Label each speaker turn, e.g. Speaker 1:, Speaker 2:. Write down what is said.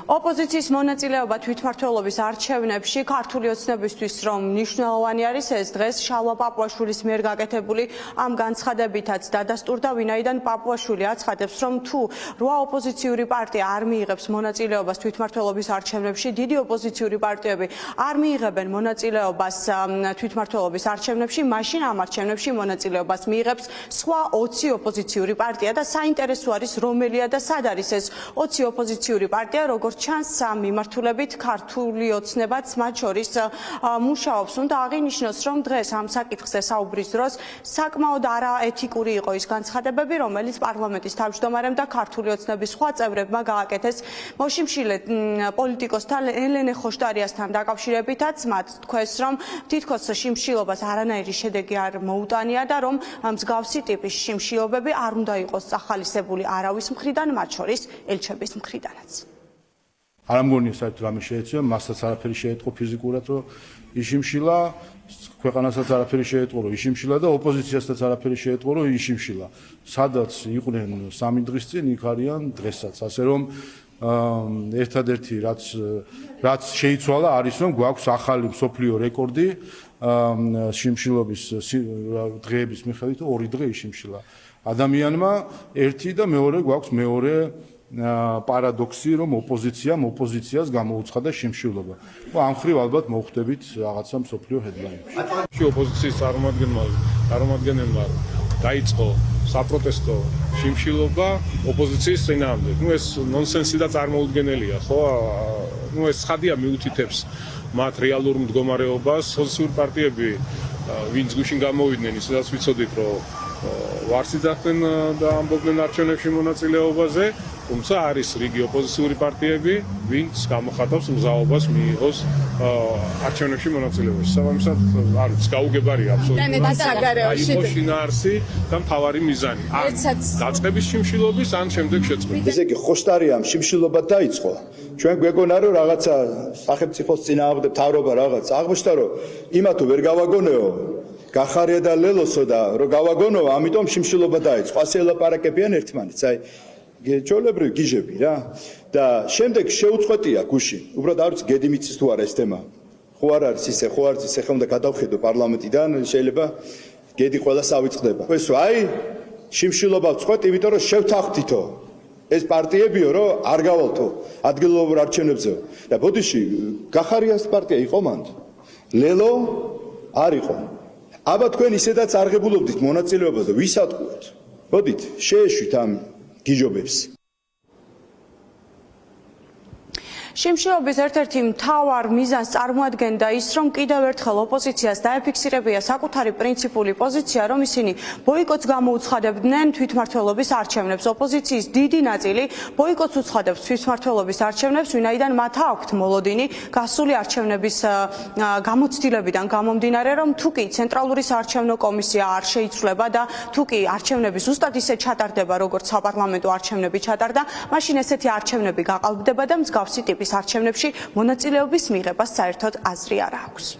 Speaker 1: ოპოზიციის მონაწილეობა თვითმმართველობის არჩევნებში ქართული ოცნებისთვის რომ მნიშვნელოვანი არის ეს დღეს შალვა პაპუაშვილის მიერ გაკეთებული ამ განცხადებითაც დადასტურდა, ვინაიდან პაპუაშვილი აცხადებს, რომ თუ 8 ოპოზიციური პარტია არ მიიღებს მონაწილეობას თვითმმართველობის არჩევნებში, დიდი ოპოზიციური პარტიები არ მიიღებენ მონაწილეობას თვითმმართველობის არჩევნებში, მაშინ ამ არჩევნებში მონაწილეობას მიიღებს სხვა 20 ოპოზიციური პარტია და საინტერესო არის რომელია და სად არის ეს 20 ოპოზიციური პარტია, როგორც ჩანს ამ მიმართულებით ქართული ოცნებაც მათ შორის მუშაობს. უნდა აღინიშნოს, რომ დღეს ამ საკითხზე საუბრის დროს საკმაოდ არაეთიკური იყო ის განცხადებები, რომელიც პარლამენტის თავმჯდომარემ და ქართული ოცნების სხვა წევრებმა გააკეთეს მოშიმშილე პოლიტიკოსთან ელენე ხოშტარიასთან დაკავშირებითაც მათ თქვეს, რომ თითქოს შიმშილობას არანაირი შედეგი არ მოუტანია და რომ მსგავსი ტიპის შიმშილობები არ უნდა იყოს წახალისებული არავის მხრიდან, მათ შორის ელჩების მხრიდანაც.
Speaker 2: არ მგონია საერთოდ რამე შეეცია, მასაც არაფერი შეეტყო ფიზიკურად, რომ იშიმშილა, ქვეყანასაც არაფერი შეეტყო, რომ იშიმშილა და ოპოზიციასაც არაფერი შეეტყო, რომ იშიმშილა. სადაც იყვნენ 3 დღის წინ, იქ არიან დღესაც. ასე რომ ერთადერთი რაც შეიცვალა არის, რომ გვაქვს ახალი მსოფლიო რეკორდი შიმშილობის დღეების მიხედვით 2 დღე იშიმშილა. ადამიანმა ერთი და მეორე გვაქვს მეორე პარადოქსი, რომ ოპოზიციას გამოუცხადა შიმშილობა. ამ ხრივ ალბათ მოხვდებით რაღაცა მსოფლიო ჰედლაინებში.
Speaker 3: ოპოზიციის წარმომადგენელმა დაიწყო საპროტესტო შიმშილობა ოპოზიციის წინააღმდეგ. ეს ნონსენსი და წარმოუდგენელია, ხო? ეს ცხადია მიუთითებს მათ რეალურ მდგომარეობას. ოპოზიციური პარტიები, ვინც გუშინ გამოვიდნენ, ისაც ვიცოდით, რომ ვარს იძახდნენ და ამბობდნენ არჩევნებში მონაწილეობაზე. თუმცა არის რიგი ოპოზიციური პარტიები, ვინც გამოხატავს მგზავრობას მიიღოს არჩევნებში მონაწილეობაში. სამამისად არის გაუგებარია აბსოლუტურად შინაარსი და მთავარი მიზანი. ან დაწყების შიმშილობის, ან შემდეგ შეწყვეტის.
Speaker 4: ესე იგი ხოშტარიამ შიმშილობა დაიწყო. ჩვენ გვეგონა რომ რაღაცა სახელმწიფოს წინააღმდეგ მთავრობა რაღაც აღმოჩნდა რომ იმათო ვერ გავაგონეო გახარია და ლელოსო და რომ გავაგონო, ამიტომ შიმშილობა დაიწყო. ასე ელაპარაკებიან ერთმანეთს. აი გეჭოლებრივი გიჟები რა. და შემდეგ შეუწყვეტია გუშინ. უბრალოდ არ ვიცი გედი მიცის თუ არა ეს თემა. ხო არ არის ისე, ხო არ არის ისე, ხომ და გადავხედო პარლამენტიდან, შეიძლება გედი ყველას ავიწყდება. ესო აი შიმშილობა ვწყვეტ, იმიტომ რომ შევთანხმდითო. ეს პარტიებიო რომ არ გავალთო ადგილობრივ არჩევნებზე. და ბოდიში გახარიას პარტია იყო მანდ. ლელო არ იყო. აბა თქვენ ისედაც არღებულობდით მონაწილეობაზე, ვის ატყუეთ? მოდით, შეეშვით ამ გიჟობებს.
Speaker 1: შიმშილობის ერთ-ერთი მთავარ მიზანს წარმოადგენდა ის, რომ კიდევ ერთხელ ოპოზიციას დაეფიქსირებია საკუთარი პრინციპული პოზიცია, რომ ისინი ბოიკოტს გამოუცხადებდნენ თვითმმართველობის არჩევნებს. ოპოზიციის დიდი ნაწილი ბოიკოტს უცხადებს თვითმმართველობის არჩევნებს, ვინაიდან მათ აქვთ მოლოდინი გასული არჩევნების გამოცდილებიდან გამომდინარე, რომ თუ კი ცენტრალური საარჩევნო კომისია არ შეიცვლება და თუ კი არჩევნები ზუსტად ისე ჩატარდება, როგორც საპარლამენტო არჩევნები ჩატარდა, მაშინ ესეთი არჩევნები გაყალბდება და მსგავსი ტიპის არჩევნებში მონაწილეობის მიღებას საერთოდ აზრი არ აქვს.